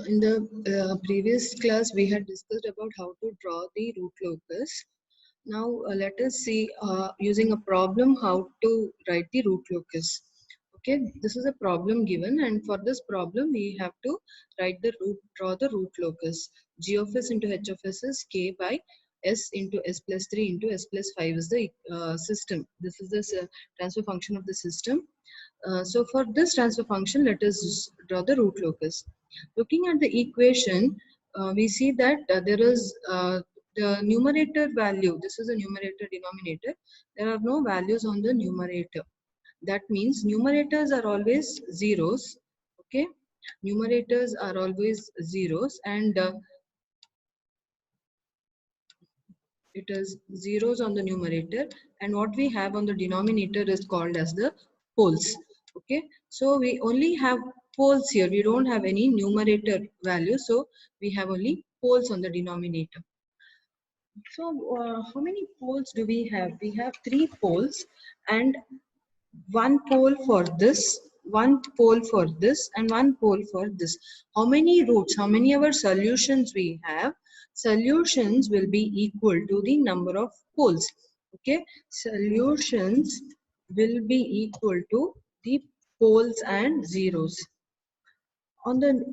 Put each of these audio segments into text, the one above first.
In the previous class, we had discussed about how to draw the root locus. Now, let us see using a problem how to write the root locus. Okay, this is a problem given, and for this problem, we have to draw the root locus. G of s into h of s is k by s into s plus 3 into s plus 5 is the system. This is the transfer function of the system. So for this transfer function, let us draw the root locus. Looking at the equation, we see that there is the numerator value. This is a numerator denominator. There are no values on the numerator. That means numerators are always zeros. Okay, numerators are always zeros, and it is zeros on the numerator, and what we have on the denominator is called as the poles. Okay, so we only have poles here, we don't have any numerator value, so we have only poles on the denominator. So how many poles do we have? We have 3 poles, and one pole for this, one pole for this, and one pole for this. How many roots, how many our solutions we have? Solutions will be equal to the number of poles. Okay, solutions will be equal to the poles and zeros. On the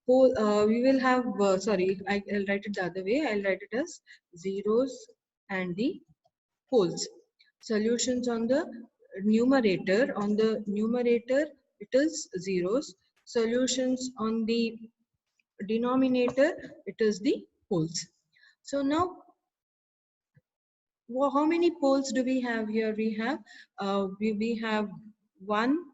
pole, we will have, I'll write it the other way. I'll write it as zeros and the poles. Solutions on the numerator it is zeros. Solutions on the denominator it is the poles. So now how many poles do we have here? We have one,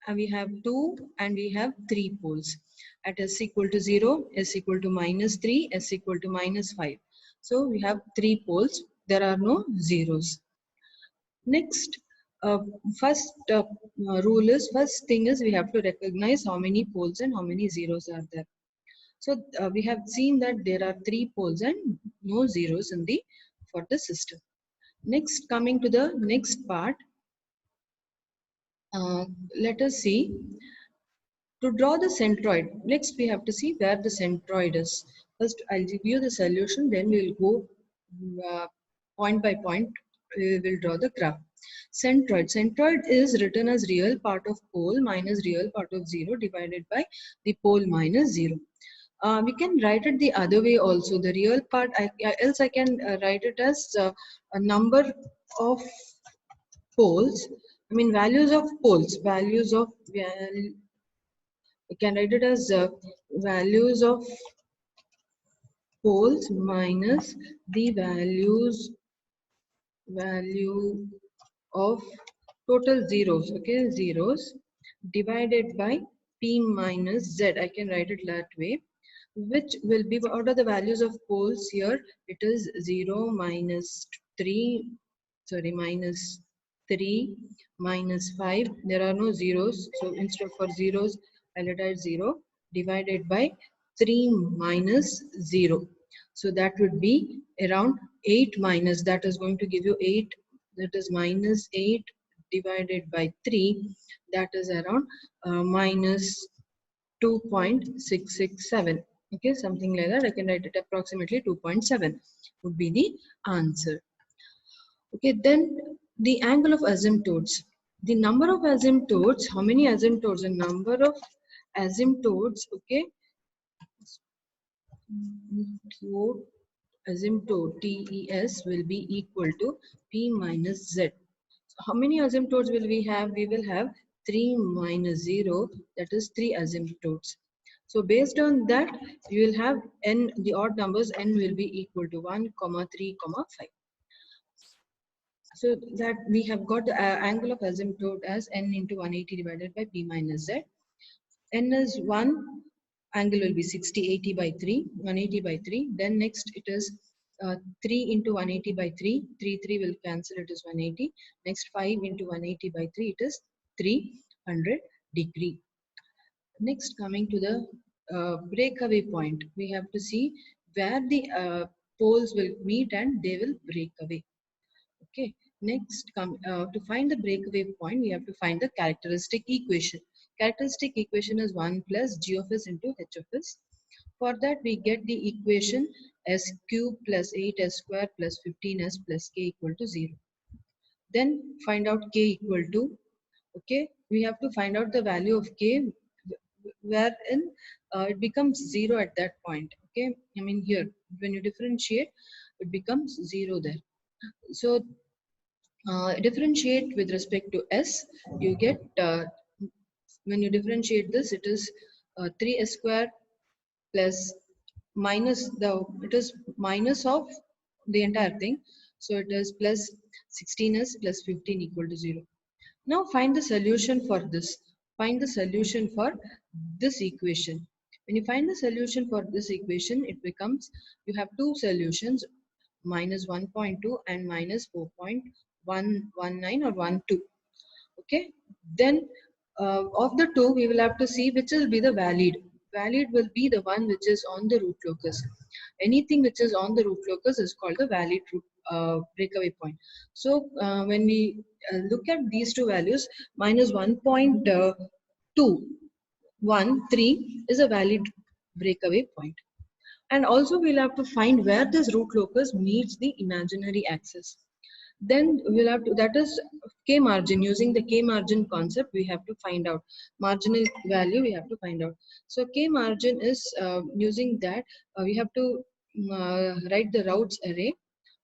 and we have two, and we have 3 poles. At s equal to 0, s equal to minus 3, s equal to minus 5. So we have 3 poles. There are no zeros. Next, first thing is we have to recognize how many poles and how many zeros are there. So we have seen that there are 3 poles and no zeros in the for the system. Next, coming to the next part, let us see. To draw the centroid, next we have to see where the centroid is. First, I'll give you the solution, then we'll go point by point, we will draw the graph. Centroid. Centroid is written as real part of pole minus real part of 0 divided by the pole minus 0. We can write it the other way also. The real part, else I can write it as a number of poles. I mean values of poles. I can write it as values of poles minus the value of total zeros. Okay, zeros divided by p minus z. I can write it that way, which will be, what are the values of poles here? It is 0, minus 3, sorry, minus 3, minus 5. There are no zeros, so instead of for zeros I'll write 0 divided by 3 minus 0. So that would be around 8 minus, that is going to give you 8, that is minus 8 divided by 3, that is around minus 2.667. Okay, something like that. I can write it approximately 2.7 would be the answer. Okay, then the angle of asymptotes. The number of asymptotes, how many asymptotes? The number of asymptotes, okay. So asymptote TES will be equal to P minus Z. So how many asymptotes will we have? We will have 3 minus 0, that is 3 asymptotes. So based on that, you will have n, the odd numbers n will be equal to 1, 3, 5. So that we have got the angle of asymptote as n into 180 divided by P minus Z. N is 1, angle will be 60, 80 by 3, 180 by 3. Then next it is 3 into 180 by 3, 3 will cancel, it is 180. Next 5 into 180 by 3, it is 300 degree. Next, coming to the breakaway point, we have to see where the poles will meet and they will break away. Okay. Next, to find the breakaway point, we have to find the characteristic equation. Characteristic equation is 1 plus g of s into h of s. For that, we get the equation s cube plus 8s square plus 15s plus k equal to 0. Then find out k equal to, okay, we have to find out the value of k wherein it becomes 0 at that point. Okay, I mean here, when you differentiate, it becomes 0 there. So differentiate with respect to s, you get, when you differentiate this, it is 3s square plus minus it is minus of the entire thing. So it is plus 16s plus 15 equal to 0. Now find the solution for this. Find the solution for this equation. When you find the solution for this equation, it becomes, you have two solutions, minus 1.2 and minus 4.119 or 12. Okay, then of the two, we will have to see which will be the valid. Valid will be the one which is on the root locus. Anything which is on the root locus is called the valid root breakaway point. So when we look at these two values, minus 1.213 is a valid breakaway point. And also we'll have to find where this root locus meets the imaginary axis. Then we'll have to, that is k margin, using the k margin concept, we have to find out marginal value, we have to find out. So k margin is, using that, we have to write the routes array.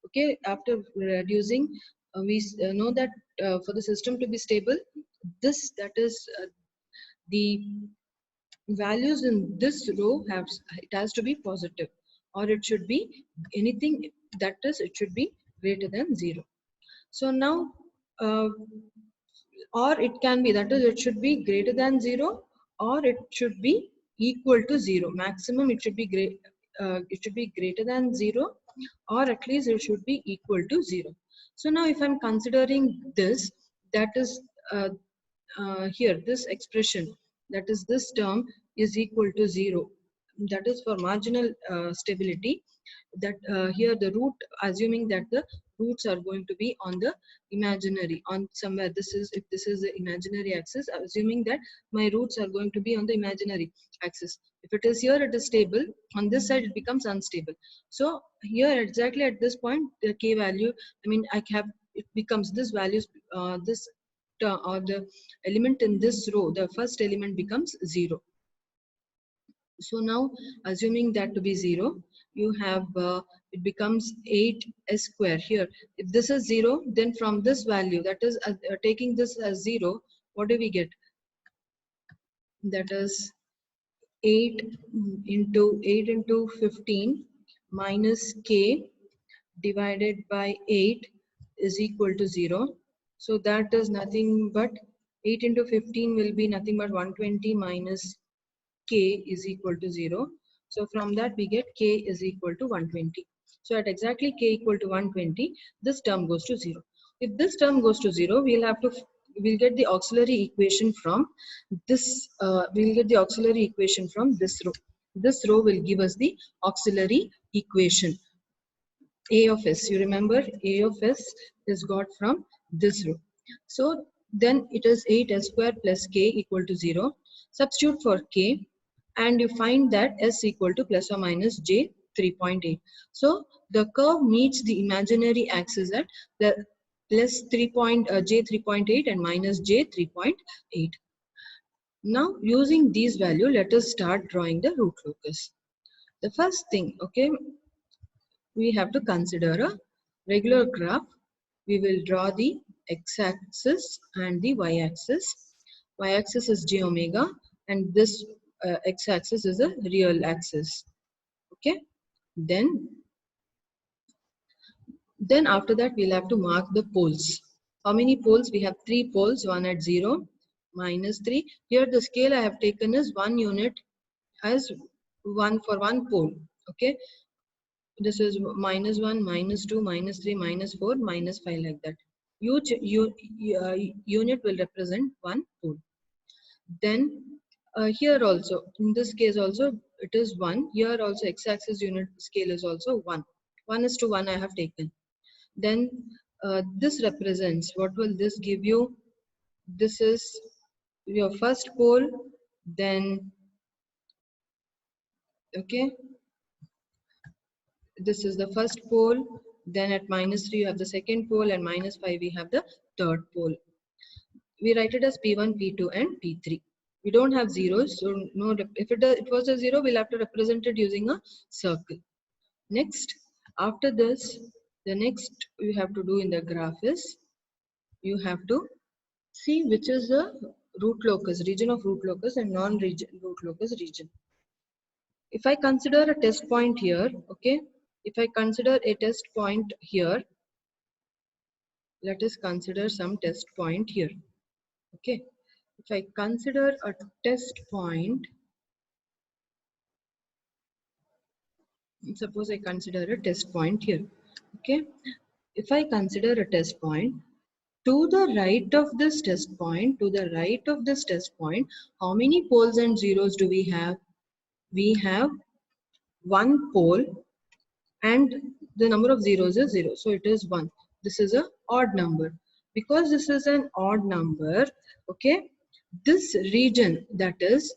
Okay, after reducing, we know that for the system to be stable, this, that is the values in this row have, it has to be positive, or it should be anything, that is, it should be greater than 0. So now, uh, or it can be, that is, it should be greater than 0, or it should be equal to 0. Maximum it should be great, it should be greater than 0, or at least it should be equal to 0. So now if I'm considering this, that is, here this expression, that is this term is equal to 0, that is for marginal stability, that here the root, assuming that the roots are going to be on the imaginary, on somewhere, this is, if this is the imaginary axis, assuming that my roots are going to be on the imaginary axis. If it is here, it is stable, on this side it becomes unstable. So here exactly at this point, the k value, I mean I have, it becomes this values, this or the element in this row, the first element becomes 0. So now, assuming that to be 0, you have, it becomes 8s square here. If this is 0, then from this value, that is taking this as 0, what do we get? That is 8 into 15 minus k divided by 8 is equal to 0. So that is nothing but 8 into 15 will be nothing but 120 minus k is equal to 0. So from that we get k is equal to 120. So at exactly k equal to 120, this term goes to 0. If this term goes to 0, we'll get the auxiliary equation from this, we'll get the auxiliary equation from this row. This row will give us the auxiliary equation. A of s, you remember A of s is got from this row. So then it is 8s square plus k equal to 0. Substitute for k and you find that s equal to plus or minus j 3.8. So the curve meets the imaginary axis at the plus j 3.8 and minus j 3.8. Now using these value, let us start drawing the root locus. The first thing, okay, we have to consider a regular graph. We will draw the x-axis and the y-axis. Y-axis is j omega and this x-axis is a real axis. Okay. Then after that we'll have to mark the poles. How many poles? We have 3 poles, one at 0, minus 3. Here the scale I have taken is 1 unit as 1 for 1 pole. Okay. This is minus 1, minus 2, minus 3, minus 4, minus 5, like that. Each unit will represent 1 pole. Then here also, in this case also, it is 1. Here also x-axis unit scale is also 1. 1:1 I have taken. Then this represents, what will this give you? This is your first pole, then okay, this is the first pole, then at -3 you have the second pole, and -5 we have the third pole. We write it as P1, P2 and P3. We don't have zeros, so no, if it was a zero, we'll have to represent it using a circle. Next, after this, the next you have to do in the graph is, you have to see which is the root locus, region of root locus and non-root locus region. If I consider a test point here, okay, if I consider a test point here, let us consider some test point here, okay. If I consider a test point, suppose I consider a test point here, okay. If I consider a test point, to the right of this test point, how many poles and zeros do we have? We have one pole and the number of zeros is 0. So it is 1. This is an odd number. Because this is an odd number, okay, this region, that is,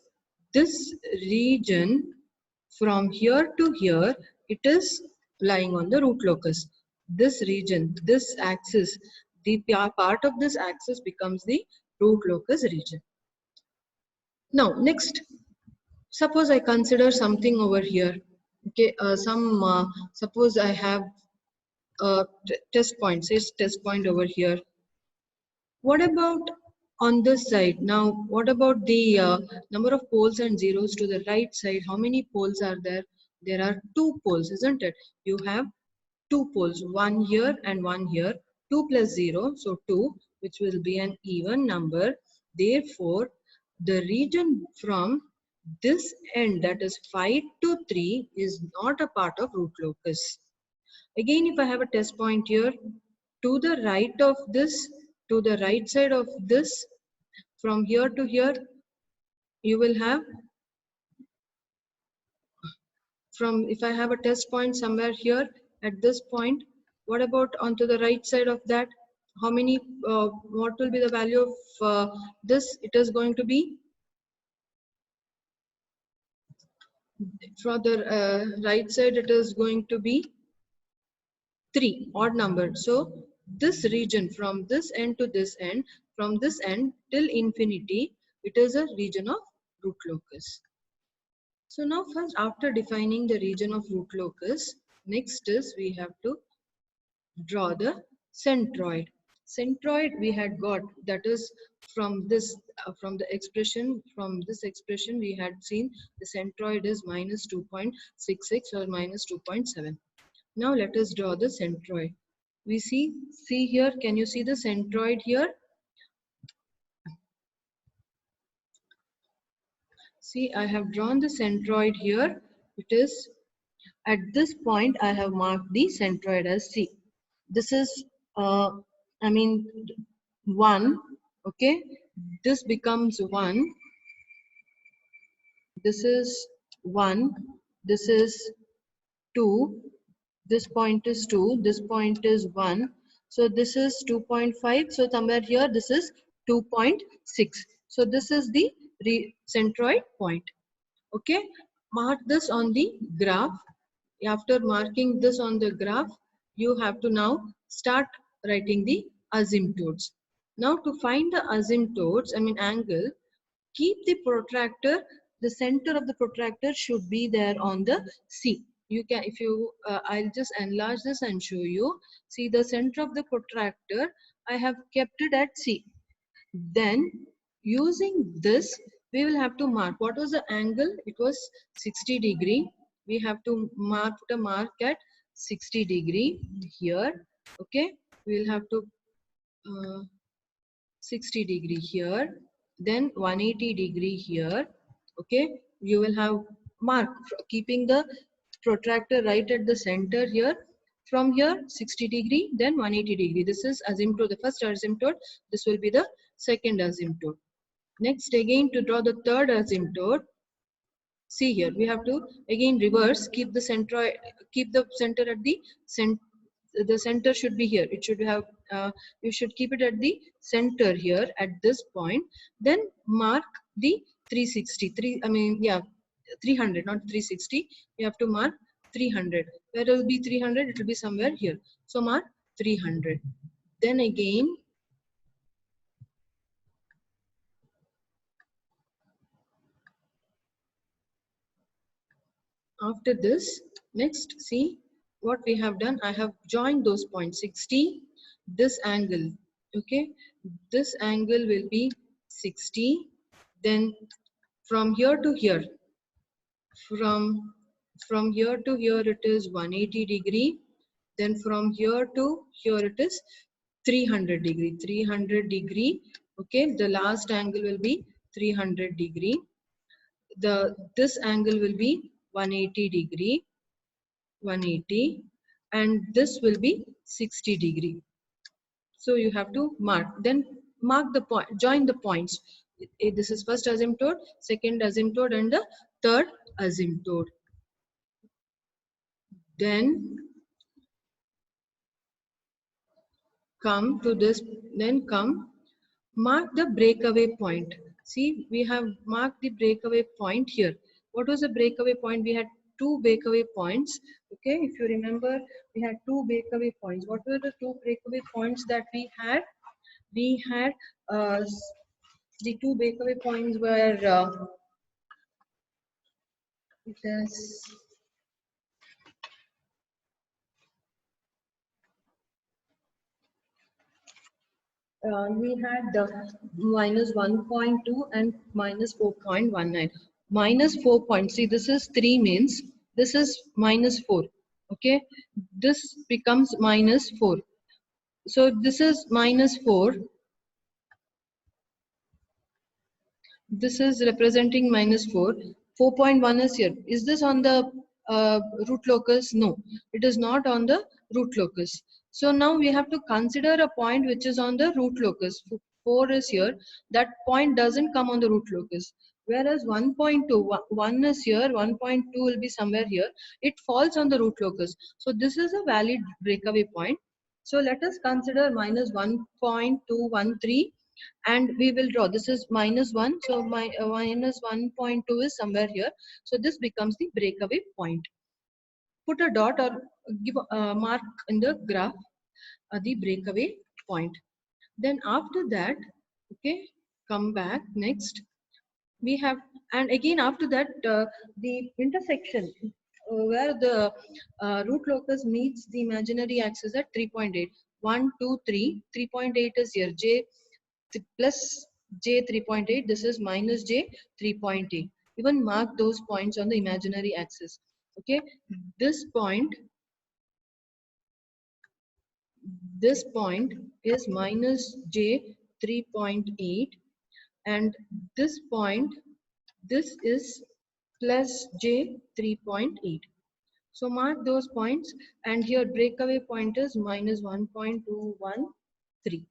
this region from here to here, it is lying on the root locus. This region, this axis, the part of this axis becomes the root locus region. Now, next, suppose I consider something over here. Okay, suppose I have test point, says test point over here. What about on this side? Now, what about the number of poles and zeros to the right side? How many poles are there? There are 2 poles, isn't it? You have 2 poles, one here and one here. 2 plus 0, so 2, which will be an even number. Therefore, the region from this end, that is 5 to 3, is not a part of root locus. Again, if I have a test point here, to the right of this, to the right side of this, from here to here, you will have, from, if I have a test point somewhere here at this point, what about onto the right side of that? How many, what will be the value of this? It is going to be, from the right side, it is going to be 3, odd number. So this region from this end to this end, from this end till infinity, it is a region of root locus. So now first, after defining the region of root locus, next is we have to draw the centroid. Centroid we had got, that is from this, from the expression, from this expression we had seen the centroid is minus 2.66 or minus 2.7. Now let us draw the centroid. We see here, can you see the centroid here? See, I have drawn the centroid here. It is at this point I have marked the centroid as C. This is, I mean, 1, okay? This becomes 1. This is 1. This is 2. This point is 2. This point is 1. So this is 2.5. So somewhere here, this is 2.6. So this is the centroid point. Okay, mark this on the graph. After marking this on the graph, you have to now start writing the asymptotes. Now to find the asymptotes, I mean angle, keep the protractor, the center of the protractor should be there on the C. You can, if you, I'll just enlarge this and show you. See, the center of the protractor, I have kept it at C. Then using this, we will have to mark what was the angle. It was 60 degree. We have to mark the mark at 60 degree here. Okay, we will have to 60 degree here, then 180 degree here. Okay, you will have mark keeping the protractor right at the center here. From here 60 degree, then 180 degree. This is asymptote, the first asymptote. This will be the second asymptote. Next, again to draw the third asymptote, see here we have to again reverse, keep the center at the the center should be here. It should have, you should keep it at the center here at this point. Then mark the 363, I mean, yeah, 300, not 360. You have to mark 300. Where will be 300? It will be somewhere here. So mark 300. Then again, after this, next, see what we have done. I have joined those points. 60, this angle, okay, this angle will be 60. Then from here to here, from here to here it is 180 degree. Then from here to here it is 300 degree. 300 degree, okay, the last angle will be 300 degree. This angle will be 180 degree, 180, and this will be 60 degree. So you have to mark, then mark the point, join the points. This is first asymptote, second asymptote, and the third asymptote. Then come to this, then come mark the breakaway point. See, we have marked the breakaway point here. What was the breakaway point? We had two breakaway points. Okay, if you remember, we had two breakaway points. What were the two breakaway points that we had? We had the two breakaway points were it is we had the minus 1.2 and minus 4.19. Minus 4 point. See, this is 3 means this is minus 4. Okay, this becomes minus 4. So this is minus 4. This is representing minus 4. 4.1 is here. Is this on the root locus? No, it is not on the root locus. So now we have to consider a point which is on the root locus. 4 is here. That point doesn't come on the root locus. Whereas 1.2, 1 is here, 1.2 will be somewhere here. It falls on the root locus. So this is a valid breakaway point. So let us consider minus 1.213. And we will draw, this is minus 1, so minus 1.2 is somewhere here, so this becomes the breakaway point. Put a dot or give a mark in the graph the breakaway point. Then after that, okay, come back next, we have, and again after that the intersection where the root locus meets the imaginary axis at 3.8. 1 2 3, 3.8 is here, j plus j 3.8, this is minus j 3.8. Even mark those points on the imaginary axis. Okay, this point is minus j 3.8, and this point, this is plus j 3.8. So mark those points, and here breakaway point is minus 1.213.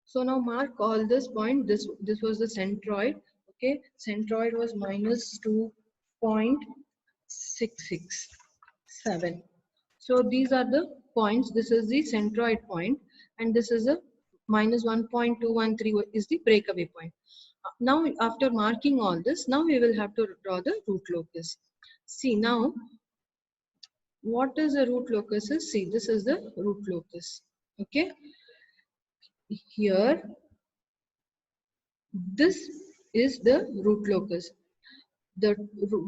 So now mark all this point. This was the centroid. Okay, centroid was minus 2.667. So these are the points. This is the centroid point, and this is a minus 1.213 is the breakaway point. Now after marking all this, now we will have to draw the root locus. See now, what is the root locus? See, this is the root locus. Okay, here this is the root locus. The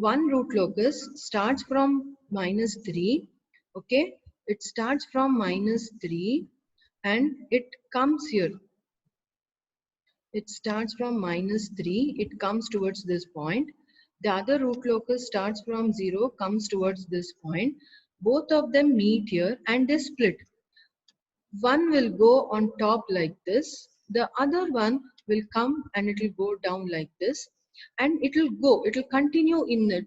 one root locus starts from minus 3. Okay, it starts from minus 3 and it comes here. It starts from minus 3, it comes towards this point. The other root locus starts from 0, comes towards this point. Both of them meet here and they split. One will go on top like this, the other one will come and it will go down like this, and it will continue in it.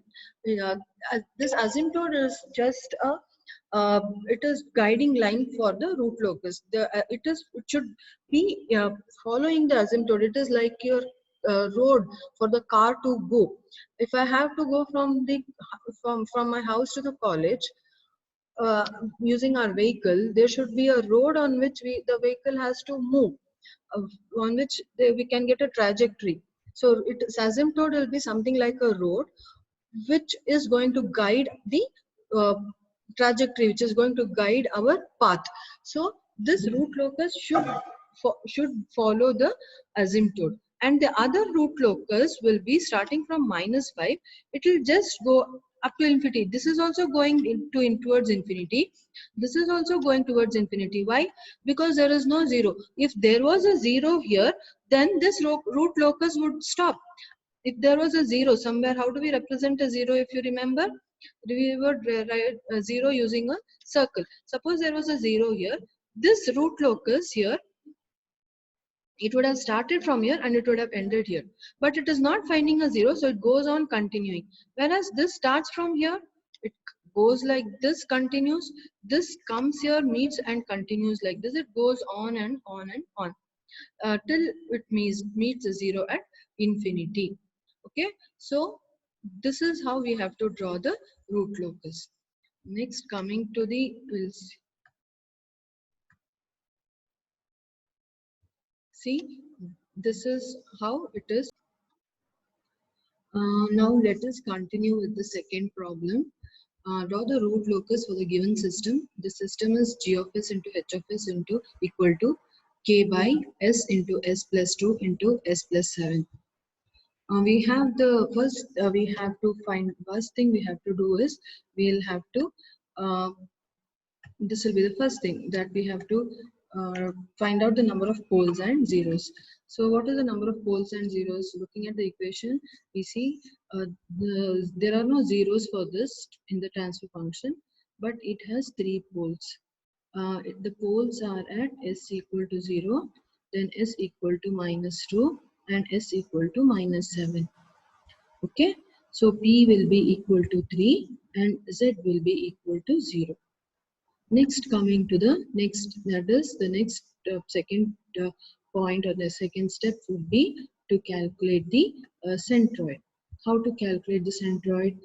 This asymptote is just a it is guiding line for the root locus. It should be following the asymptote. It is like your road for the car to go. If I have to go from my house to the college, using our vehicle, there should be a road on which the vehicle has to move, on which we can get a trajectory. So it is asymptote will be something like a road which is going to guide the uh, trajectory, which is going to guide our path. So this root locus should follow the asymptote, and the other root locus will be starting from -5. It will just go up to infinity. This is also going towards infinity. This is also going towards infinity. Why? Because there is no zero. If there was a zero here, then this root locus would stop. If there was a zero somewhere, how do we represent a zero? If you remember, we would write a zero using a circle. Suppose there was a zero here. This root locus here, it would have started from here and it would have ended here, but it is not finding a zero, so it goes on continuing. Whereas this starts from here, it goes like this, continues, this comes here, meets and continues like this. It goes on and on and on till it meets a zero at infinity. Okay, so this is how we have to draw the root locus. Next, coming to the, we'll see, this is how it is. Now let us continue with the second problem. Draw the root locus for the given system. The system is g of s into h of s into equal to k by s into s plus 2 into s plus 7. We have the first, we have to find, first thing we have to do is, we'll have to, uh, this will be the first thing that we have to find out the number of poles and zeros. So what is the number of poles and zeros? Looking at the equation, we see there are no zeros for this in the transfer function, but it has 3 poles. The poles are at s equal to 0, then s equal to -2, and s equal to -7. Okay, so p will be equal to 3 and z will be equal to 0. Next, coming to the next, that is the next second point, or the second step would be to calculate the centroid. How to calculate the centroid?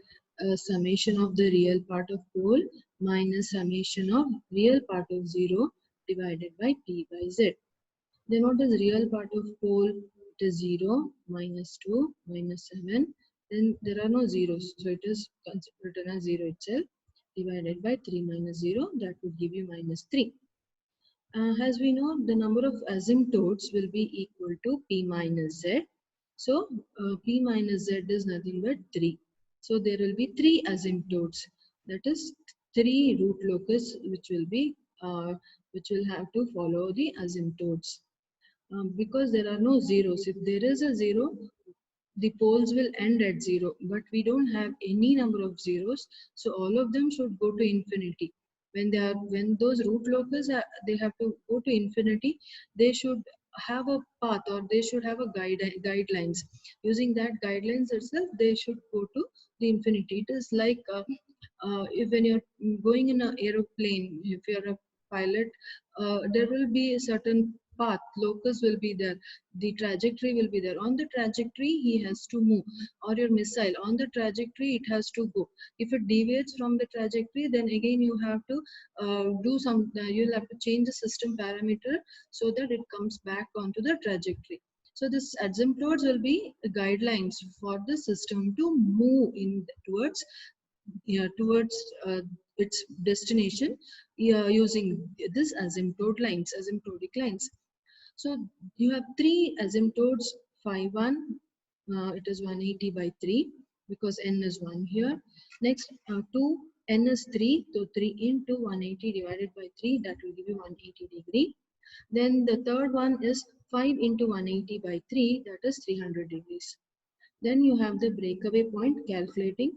Summation of the real part of pole minus summation of real part of 0 divided by p by z. Then what is real part of pole? It is 0, -2, -7. Then there are no zeros, so it is written as 0 itself, divided by 3 minus 0, that would give you -3. As we know, the number of asymptotes will be equal to p minus z. So p minus z is nothing but 3. So there will be 3 asymptotes. That is 3 root locus which will have to follow the asymptotes. Because there are no zeros. If there is a zero, the poles will end at 0, but we don't have any number of zeros, so all of them should go to infinity. When those root locus they have to go to infinity, they should have a path, or they should have a guidelines. Using that guidelines itself, they should go to the infinity. It is like if when you're going in an aeroplane, if you're a pilot, there will be a certain path, locus will be there, the trajectory will be there. On the trajectory he has to move, or your missile on the trajectory it has to go. If it deviates from the trajectory, then again you have to you'll have to change the system parameter so that it comes back onto the trajectory. So this asymptotes will be the guidelines for the system to move in towards, yeah, towards its destination, yeah, using this asymptotic lines. So you have 3 asymptotes. Phi 1, it is 180 by 3 because n is 1 here. Next, 2, n is 3, so 3 into 180 divided by 3, that will give you 180 degree. Then the third one is 5 into 180 by 3, that is 300 degrees. Then you have the breakaway point, calculating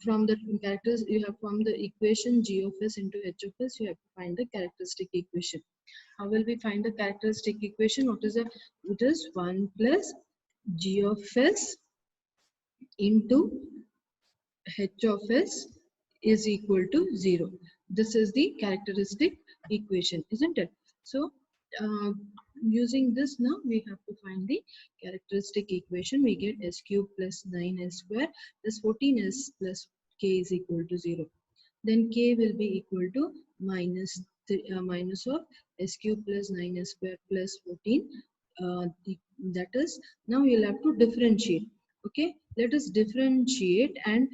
from the characters you have, from the equation g of s into h of s, you have to find the characteristic equation. How will we find the characteristic equation? What is it? It is 1 plus g of s into h of s is equal to 0. This is the characteristic equation, isn't it? So using this, now we have to find the characteristic equation. We get s cube plus 9s square plus 14s plus k is equal to 0. then k will be equal to minus of s cube plus 9s square plus 14. That is, now you'll have to differentiate. Okay, let us differentiate and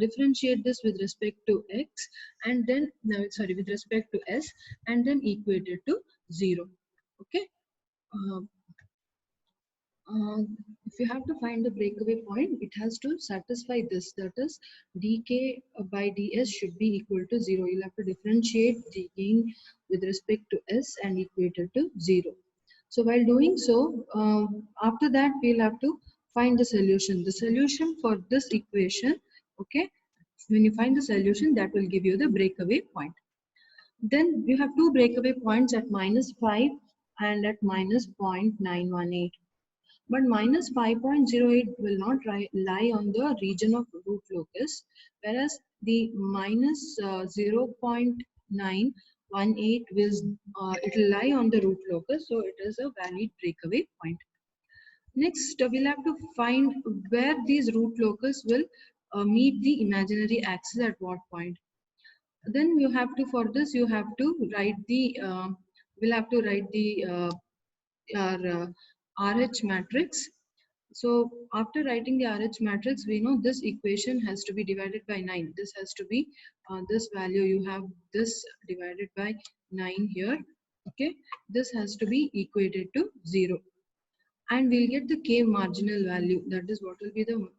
differentiate this with respect to x, and then no, sorry, with respect to s, and then equate it to 0. Okay. uh, uh, if you have to find the breakaway point, it has to satisfy this. That is, dk by ds should be equal to 0. You'll have to differentiate the gain with respect to s and equate it to 0. So while doing so, after that we'll have to find the solution. The solution for this equation, okay, when you find the solution, that will give you the breakaway point. Then you have two breakaway points at -5 and at -0.918. But -5.08 will not lie on the region of root locus, whereas the -0.918 will it will lie on the root locus, so it is a valid breakaway point. Next, we'll have to find where these root locus will meet the imaginary axis at what point. Then you have to, for this you have to write the we'll have to write the our RH matrix. So after writing the RH matrix, we know this equation has to be divided by 9. This has to be this value. You have this divided by 9 here. Okay, this has to be equated to 0. And we'll get the k marginal value. That is, what will be the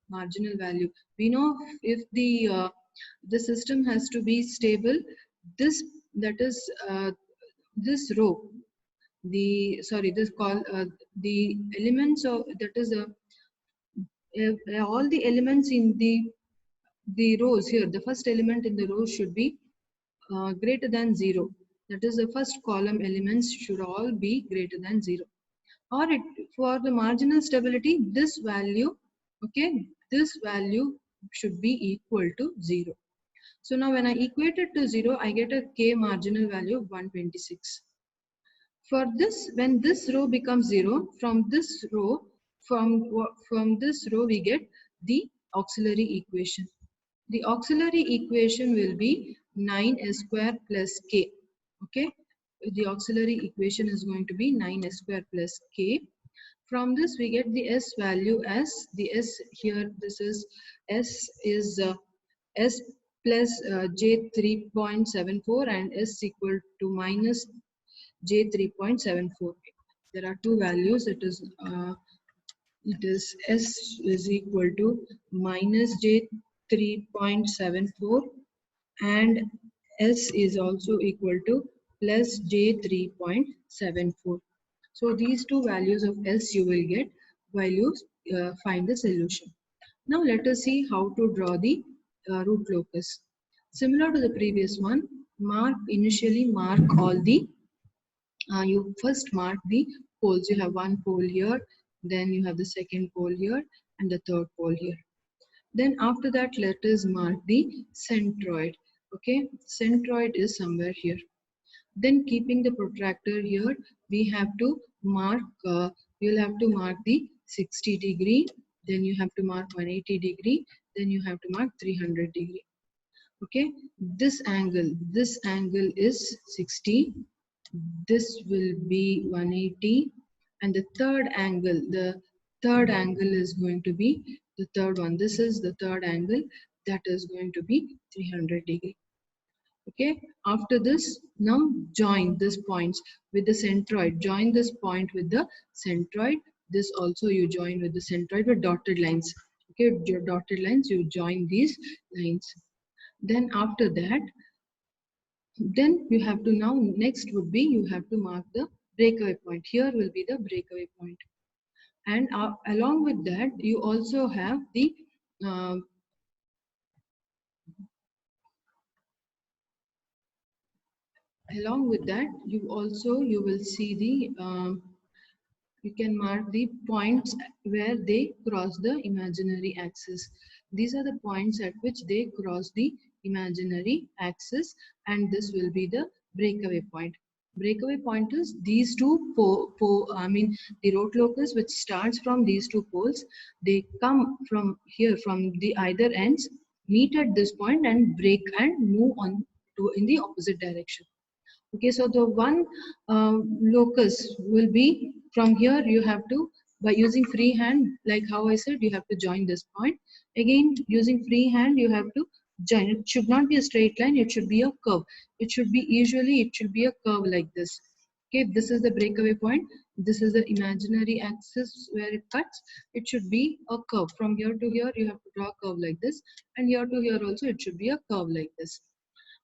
marginal value. We know if the system has to be stable, this, that is, this row, the, sorry, this call the elements of, that is all the elements in the rows here, the first element in the row should be greater than 0. That is, the first column elements should all be greater than 0. Or it, for the marginal stability, this value, okay, this value should be equal to 0. So now when I equate it to 0, I get a k marginal value of 126. For this, when this row becomes 0, from this row, from this row we get the auxiliary equation. The auxiliary equation will be 9s square plus k. Okay, the auxiliary equation is going to be 9s square plus k. From this we get the s value as the s here. This is s is s plus j 3.74 and s equal to minus j 3.74. There are two values. It is s is equal to minus j 3.74 and s is also equal to plus j 3.74. So these two values of s you will get while you find the solution. Now let us see how to draw the root locus. Similar to the previous one, initially mark all the you first mark the poles. You have one pole here, then you have the second pole here, and the third pole here. Then after that, let us mark the centroid. Okay, centroid is somewhere here. Then keeping the protractor here, we have to mark, you'll have to mark the 60 degree, then you have to mark 180 degree, then you have to mark 300 degree. Okay, this angle is 60, this will be 180, and the third angle is going to be the third one. This is the third angle, that is going to be 300 degree. Okay, after this, now join these points with the centroid. Join this point with the centroid. This also you join with the centroid with dotted lines. Okay, your dotted lines, you join these lines. Then after that, then you have to, now next would be you have to mark the breakaway point. Here will be the breakaway point. And along with that, you also have the along with that, you will see the you can mark the points where they cross the imaginary axis. These are the points at which they cross the imaginary axis, and this will be the breakaway point. Breakaway point is these two the root locus which starts from these two poles. They come from here, from the either ends. meet at this point and break and move on to in the opposite direction. Okay, so the one locus will be from here. You have to, by using free hand, like how I said, you have to join this point. Again, using free hand, you have to join. It should not be a straight line. It should be a curve. It should be usually it should be a curve like this. Okay, this is the breakaway point. This is the imaginary axis where it cuts. It should be a curve. From here to here, you have to draw a curve like this, and here to here also, it should be a curve like this.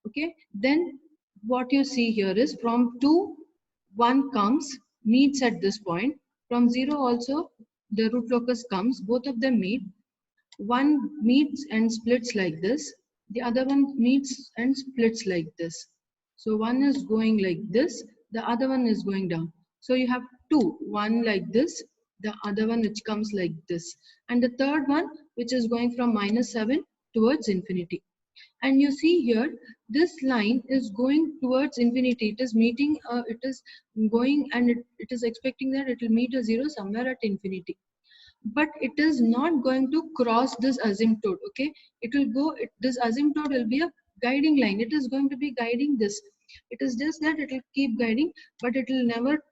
Okay, then what you see here is from 2 1 comes, meets at this point. From 0 also the root locus comes, both of them meet. One meets and splits like this, the other one meets and splits like this. So one is going like this, the other one is going down. So you have two, one like this, the other one which comes like this, and the third one which is going from -7 towards infinity. And you see here, this line is going towards infinity. It is meeting, it is going, and it is expecting that it will meet a zero somewhere at infinity. But it is not going to cross this asymptote. Okay, it will go. This asymptote will be a guiding line. It is going to be guiding this. It is just that it will keep guiding, but it will never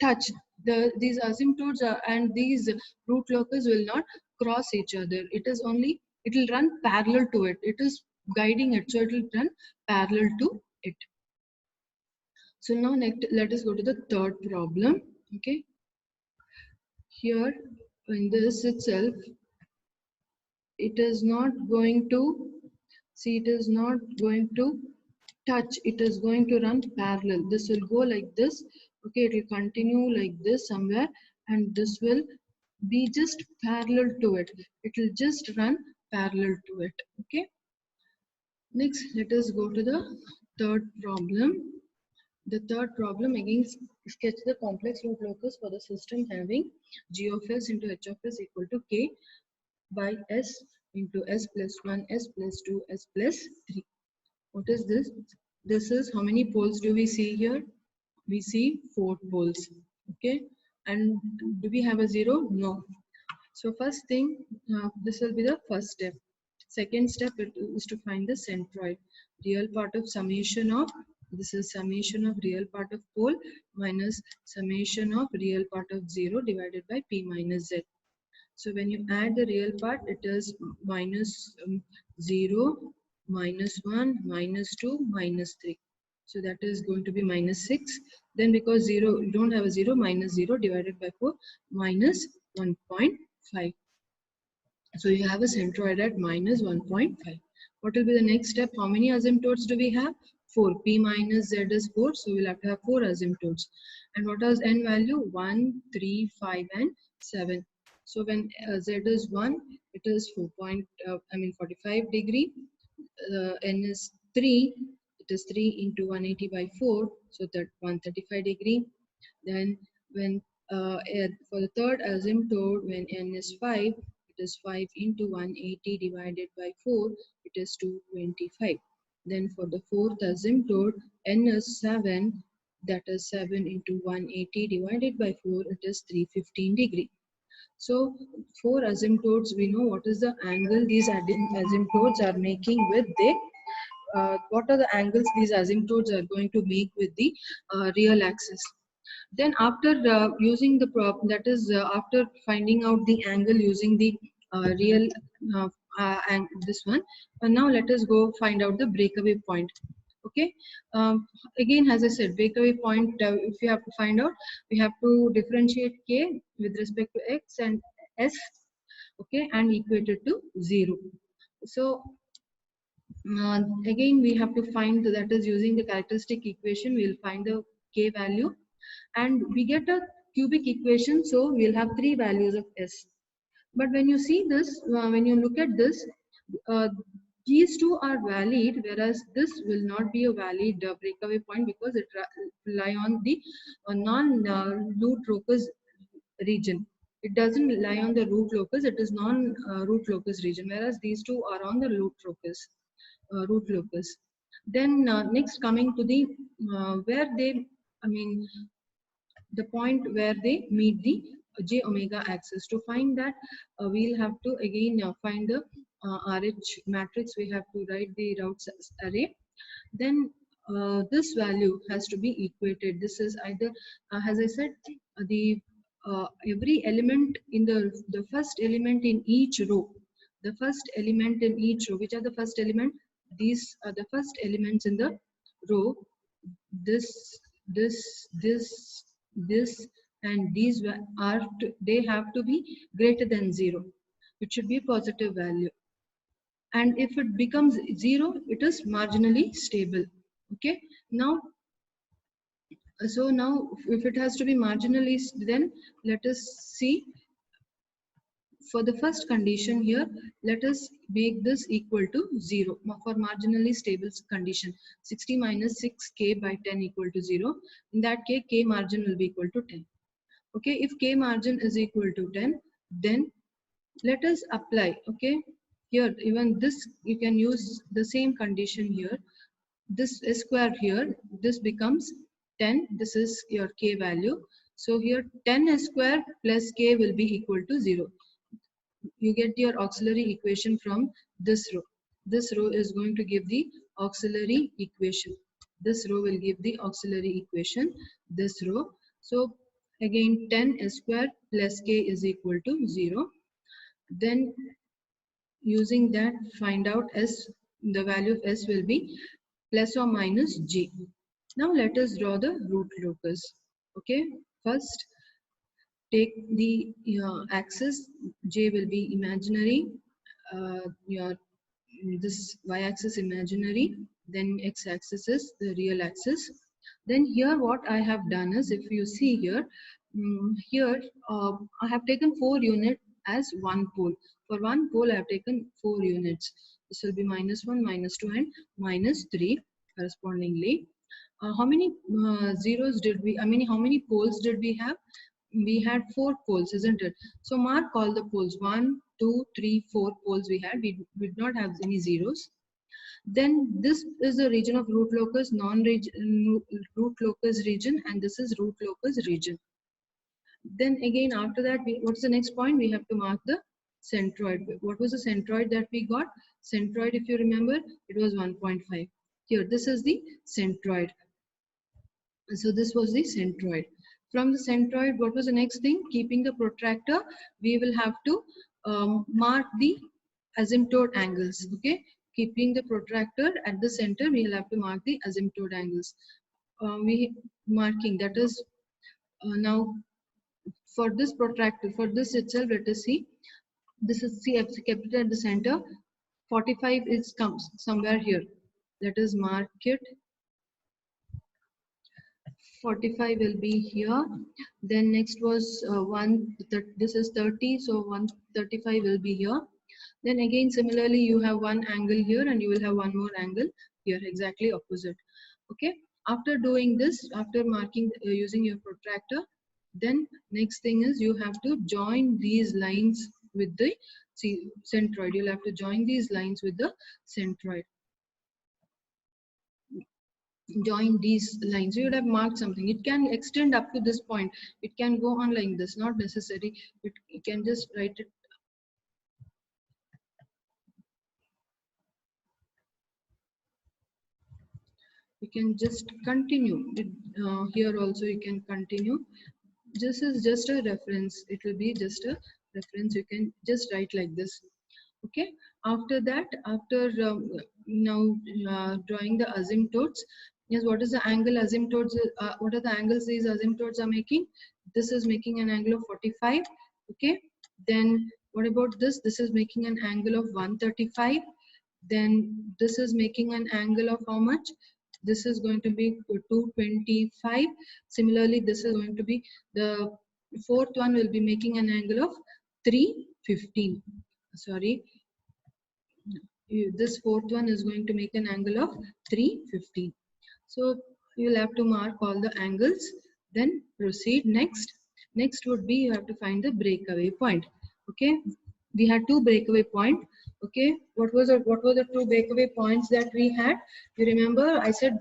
touch these asymptotes, and these root locus will not cross each other. It is only, it will run parallel to it. It is guiding it, so it will run parallel to it. So now next, let us go to the third problem. Okay, here in this itself, it is not going to see, it is not going to touch, it is going to run parallel. This will go like this. Okay, it will continue like this somewhere, and this will be just parallel to it. It will just run parallel to it. Okay, next let us go to the third problem. The third problem, again, sketch the complex root locus for the system having g of s into h of s equal to k by s into s plus 1, s plus 2, s plus 3. What is this? This is, how many poles do we see here? We see 4 poles. Okay, and do we have a zero? No. So first thing, this will be the first step. Second step is to find the centroid. Real part of summation of, this is summation of real part of pole minus summation of real part of 0 divided by p minus z. So when you add the real part, it is minus 0, minus 1, minus 2, minus 3. So that is going to be minus 6. Then because 0, you don't have a 0, minus 0 divided by 4, minus 1.5. So you have a centroid at minus 1.5. What will be the next step? How many asymptotes do we have? 4. P minus Z is 4. So we'll have to have 4 asymptotes. And what is n value? 1, 3, 5, and 7. So when Z is 1, it is 45 degree. N is 3. It is 3 into 180 by 4. So that 135 degree. Then when for the third asymptote, when n is 5, it is 5 into 180 divided by 4, it is 225. Then for the fourth asymptote, n is 7, that is 7 into 180 divided by 4, it is 315 degree. So 4 asymptotes, we know what is the angle these asymptotes are making with the what are the angles these asymptotes are going to make with the real axis. Then after using the that is after finding out the angle using the real and this one, now let us go find out the breakaway point. Okay, again, as I said, breakaway point, if you have to find out, we have to differentiate k with respect to x and s, okay, and equate it to 0. So again, we have to find, that is using the characteristic equation, we'll find the k value, and we get a cubic equation, so we'll have 3 values of s. But when you see this, when you look at this, uh, these two are valid, whereas this will not be a valid breakaway point because it lie on the non-root locus region. It doesn't lie on the root locus, it is non-root locus region, whereas these two are on the root locus. Then next, coming to the where they, I mean, the point where they meet the j omega axis. To find that, we'll have to again find the RH matrix, we have to write the routes array. Then this value has to be equated. This is either, as I said, the every element in the first element in each row. The first element in each row. Which are the first element? These are the first elements in the row. This, this, and these are they have to be greater than 0. It should be a positive value. And if it becomes 0, it is marginally stable. Okay. Now, so now if it has to be marginally, then let us see. For the first condition here, let us make this equal to 0 for marginally stable condition. 60 minus 6k by 10 equal to 0. In that case, k margin will be equal to 10. Okay, if k margin is equal to 10, then let us apply. Okay, here even this you can use the same condition here. This square here, this becomes 10. This is your k value. So here 10 square plus k will be equal to 0. You get your auxiliary equation from this row. This row is going to give the auxiliary equation. This row will give the auxiliary equation. This row. So again 10 square plus k is equal to 0. Then using that, find out s. The value of s will be plus or minus j. Now let us draw the root locus. Okay, first take the axis. J will be imaginary. Your this y-axis imaginary. Then x-axis is the real axis. Then here what I have done is, if you see here, here I have taken 4 units as one pole. For one pole I have taken 4 units. This will be -1, -2 and -3 correspondingly. How many zeros did we, how many poles did we have? We had 4 poles, isn't it? So mark all the poles. 1, 2, 3, 4 poles we had. We did not have any zeros. Then this is the region of root locus, root locus region, and this is root locus region. Then again after that, what's the next point? We have to mark the centroid. What was the centroid that we got? Centroid, if you remember, it was 1.5. Here, this is the centroid. So this was the centroid. From the centroid, what was the next thing? Keeping the protractor, we will have to mark the asymptote angles. Okay, keeping the protractor at the center, we will have to mark the asymptote angles. Marking, that is now for this protractor, for this itself, let us see. This is capital at the center. 45 comes somewhere here. Let us mark it. 45 will be here. Then next was this is 30, so 135 will be here. Then again similarly you have one angle here and you will have one more angle here, exactly opposite. Okay, after doing this, after marking using your protractor, then next thing is you have to join these lines with the centroid. You'll have to join these lines with the centroid. Join these lines. You would have marked something. It can extend up to this point. It can go on like this, not necessary. You can just write it. You can just continue. Here also you can continue. This is just a reference. It will be just a reference. You can just write like this. Okay. After that, after now drawing the asymptotes. Yes, what is the angle asymptotes? What are the angles these asymptotes are making? This is making an angle of 45. Okay. Then what about this? This is making an angle of 135. Then this is making an angle of how much? This is going to be 225. Similarly, this is going to be the fourth one will be making an angle of 315. Sorry. This fourth one is going to make an angle of 315. So you will have to mark all the angles, then proceed next. Next would be you have to find the breakaway point. Okay, we had 2 breakaway points. Okay, what were the 2 breakaway points that we had? You remember I said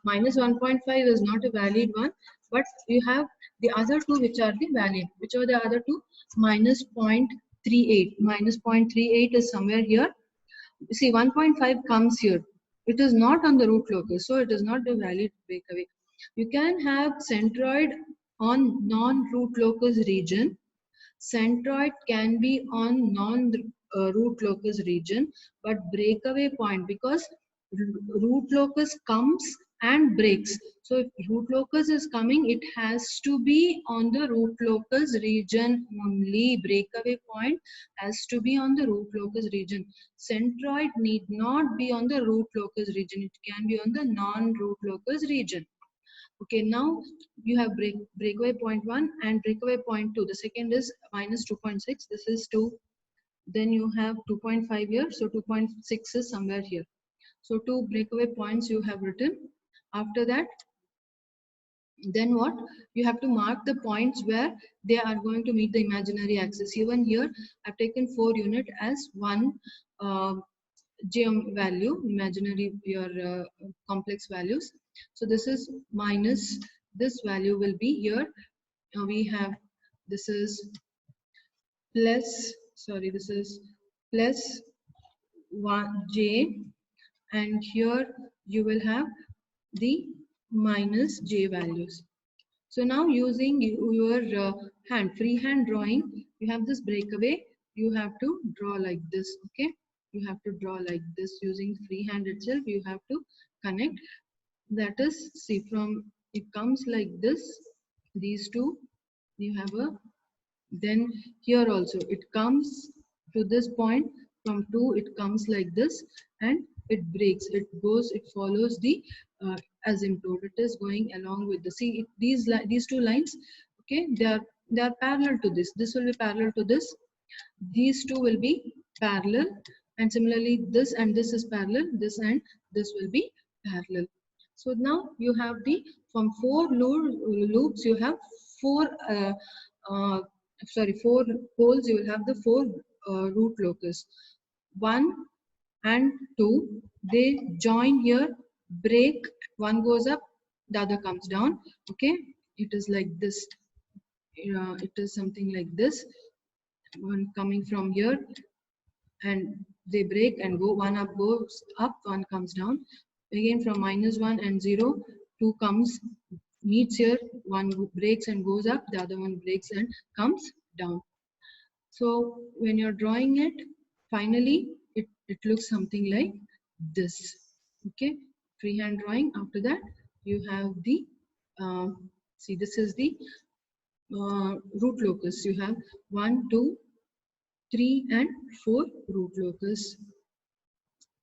minus 1.5 is not a valid one, but you have the other 2 which are the valid. Which are the other 2? Minus 0.3 0.38. Minus 0.38 is somewhere here. See, 1.5 comes here. It is not on the root locus, so it is not a valid breakaway. You can have centroid on non-root locus region. Centroid can be on non-root locus region, but breakaway point, because root locus comes and breaks. So if root locus is coming, it has to be on the root locus region only. Breakaway point has to be on the root locus region. Centroid need not be on the root locus region. It can be on the non-root locus region. Okay, now you have breakaway point 1 and breakaway point 2. The second is minus 2.6. This is 2. Then you have 2.5 here. So 2.6 is somewhere here. So 2 breakaway points you have written. After that, then what? You have to mark the points where they are going to meet the imaginary axis. Even here, I've taken 4 unit as 1 GM value, imaginary, your complex values. So this is minus, this value will be here. We have, this is plus, sorry, this is plus 1J, and here you will have the minus J values. So now using your freehand drawing, you have this breakaway, you have to draw like this, okay? You have to draw like this using freehand itself, you have to connect. That is, see, from, it comes like this, these two, you have a, then here also, it comes to this point, from 2, it comes like this, and it breaks, it goes, it follows the asymptote. It is going along with the, see, these two lines, okay, they are parallel to this. This will be parallel to this. These two will be parallel, and similarly this and this is parallel. This and this will be parallel. So now you have the, from 4 loops you have 4 4 poles. You will have the 4 root locus. 1 and 2, they join here, break, one goes up, the other comes down. Okay, it is like this. It is something like this. One coming from here, and they break and go, one up goes up, one comes down. Again from minus 1 and 0, 2 comes, meets here, one breaks and goes up, the other one breaks and comes down. So when you're drawing it, finally it looks something like this. Okay, freehand drawing. After that you have the see, this is the root locus. You have 1, 2, 3 and 4 root locus.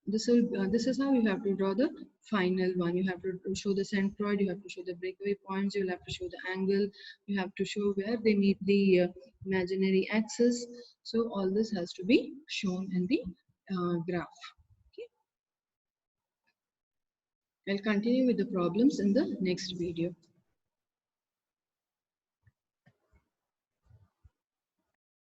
This is how you have to draw the final one. You have to show the centroid, you have to show the breakaway points, you will have to show the angle, you have to show where they meet the imaginary axis. So all this has to be shown in the graph. Okay. I'll continue with the problems in the next video.